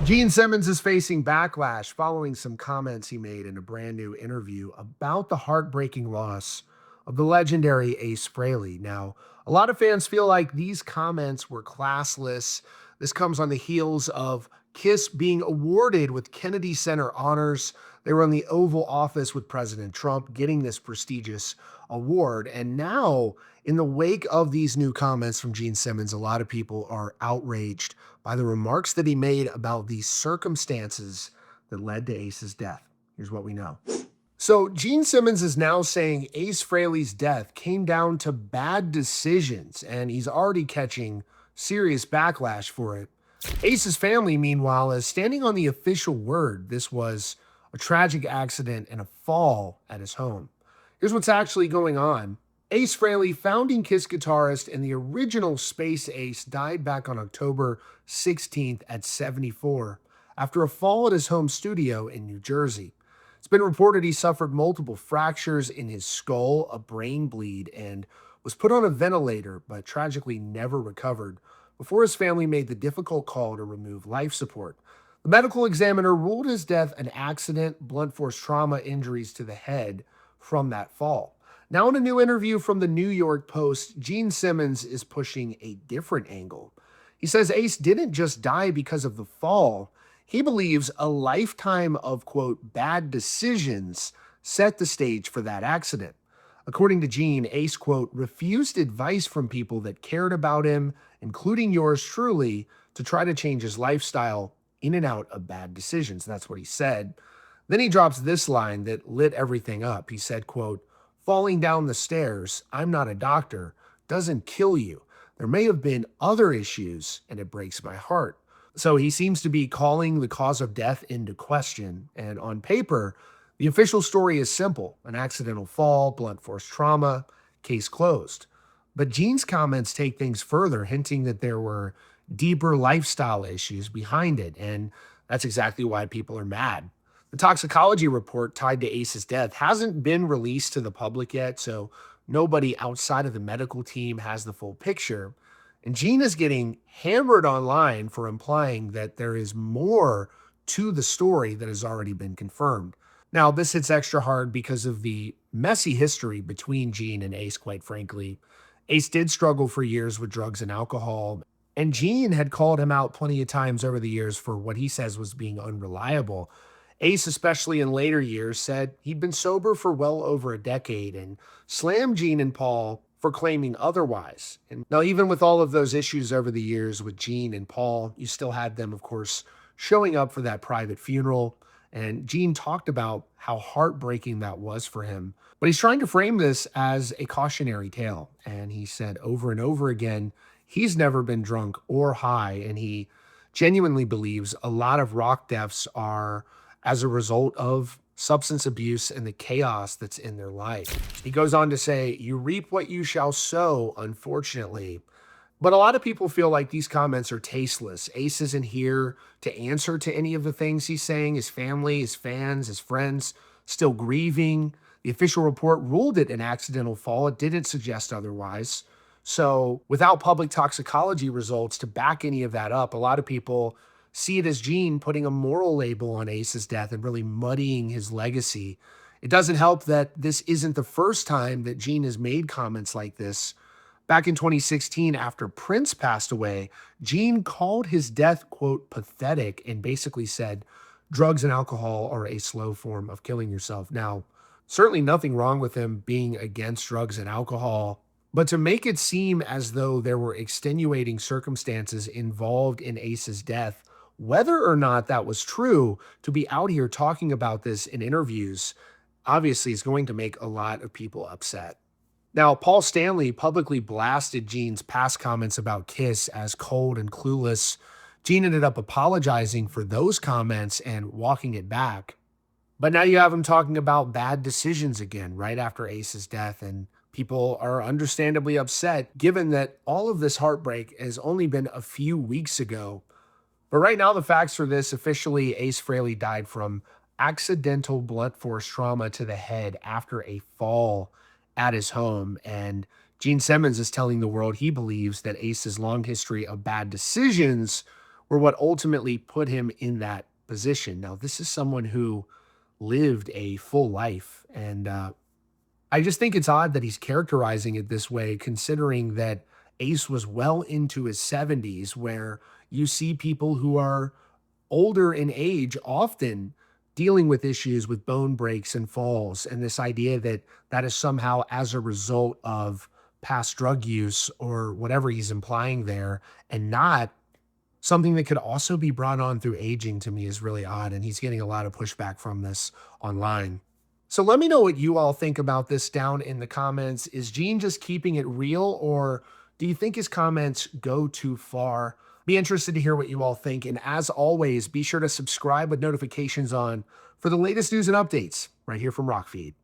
Gene Simmons is facing backlash following some comments he made in a brand new interview about the heartbreaking loss of the legendary Ace Frehley. Now, a lot of fans feel like these comments were classless. This comes on the heels of Kiss being awarded with Kennedy Center honors. They were in the Oval Office with President Trump getting this prestigious award. And now, in the wake of these new comments from Gene Simmons, a lot of people are outraged by the remarks that he made about the circumstances that led to Ace's death. Here's what we know. So, Gene Simmons is now saying Ace Frehley's death came down to bad decisions, and he's already catching serious backlash for it. Ace's family, meanwhile, is standing on the official word this was a tragic accident and a fall at his home. Here's what's actually going on. Ace Frehley, founding Kiss guitarist and the original Space Ace, died back on October 16th at 74 after a fall at his home studio in New Jersey. It's been reported he suffered multiple fractures in his skull, a brain bleed, and was put on a ventilator, but tragically never recovered before his family made the difficult call to remove life support. The medical examiner ruled his death an accident, blunt force trauma injuries to the head from that fall. Now, in a new interview from the New York Post, Gene Simmons is pushing a different angle. He says Ace didn't just die because of the fall. He believes a lifetime of, quote, bad decisions set the stage for that accident. According to Gene, Ace, quote, refused advice from people that cared about him, including yours truly, to try to change his lifestyle in and out of bad decisions. That's what he said. Then he drops this line that lit everything up. He said, quote, falling down the stairs, I'm not a doctor, doesn't kill you. There may have been other issues, and it breaks my heart. So he seems to be calling the cause of death into question. And on paper, the official story is simple: an accidental fall, blunt force trauma, case closed. But Gene's comments take things further, hinting that there were deeper lifestyle issues behind it. And that's exactly why people are mad. The toxicology report tied to Ace's death hasn't been released to the public yet, so nobody outside of the medical team has the full picture. And Gene is getting hammered online for implying that there is more to the story that has already been confirmed. Now, this hits extra hard because of the messy history between Gene and Ace, quite frankly. Ace did struggle for years with drugs and alcohol, and Gene had called him out plenty of times over the years for what he says was being unreliable. Ace, especially in later years, said he'd been sober for well over a decade and slammed Gene and Paul for claiming otherwise. And now, even with all of those issues over the years with Gene and Paul, you still had them, of course, showing up for that private funeral. And Gene talked about how heartbreaking that was for him. But he's trying to frame this as a cautionary tale. And he said over and over again, he's never been drunk or high. And he genuinely believes a lot of rock deaths are as a result of substance abuse and the chaos that's in their life. He goes on to say, you reap what you shall sow, unfortunately. But a lot of people feel like these comments are tasteless. Ace isn't here to answer to any of the things he's saying. His family, his fans, his friends still grieving. The official report ruled it an accidental fall. It didn't suggest otherwise. So without public toxicology results to back any of that up, a lot of people see it as Gene putting a moral label on Ace's death and really muddying his legacy. It doesn't help that this isn't the first time that Gene has made comments like this. Back in 2016, after Prince passed away, Gene called his death, quote, pathetic, and basically said, drugs and alcohol are a slow form of killing yourself. Now, certainly nothing wrong with him being against drugs and alcohol, but to make it seem as though there were extenuating circumstances involved in Ace's death, whether or not that was true, to be out here talking about this in interviews, obviously is going to make a lot of people upset. Now, Paul Stanley publicly blasted Gene's past comments about Kiss as cold and clueless. Gene ended up apologizing for those comments and walking it back. But now you have him talking about bad decisions again right after Ace's death, and people are understandably upset given that all of this heartbreak has only been a few weeks ago. But right now, the facts for this: officially, Ace Frehley died from accidental blunt force trauma to the head after a fall at his home. And Gene Simmons is telling the world he believes that Ace's long history of bad decisions were what ultimately put him in that position. Now, this is someone who lived a full life. And I just think it's odd that he's characterizing it this way, considering that Ace was well into his 70s, where you see people who are older in age often dealing with issues with bone breaks and falls. And this idea that that is somehow as a result of past drug use or whatever he's implying there, and not something that could also be brought on through aging, to me is really odd. And he's getting a lot of pushback from this online. So let me know what you all think about this down in the comments. Is Gene just keeping it real, or do you think his comments go too far? Be interested to hear what you all think. And as always, be sure to subscribe with notifications on for the latest news and updates right here from Rockfeed.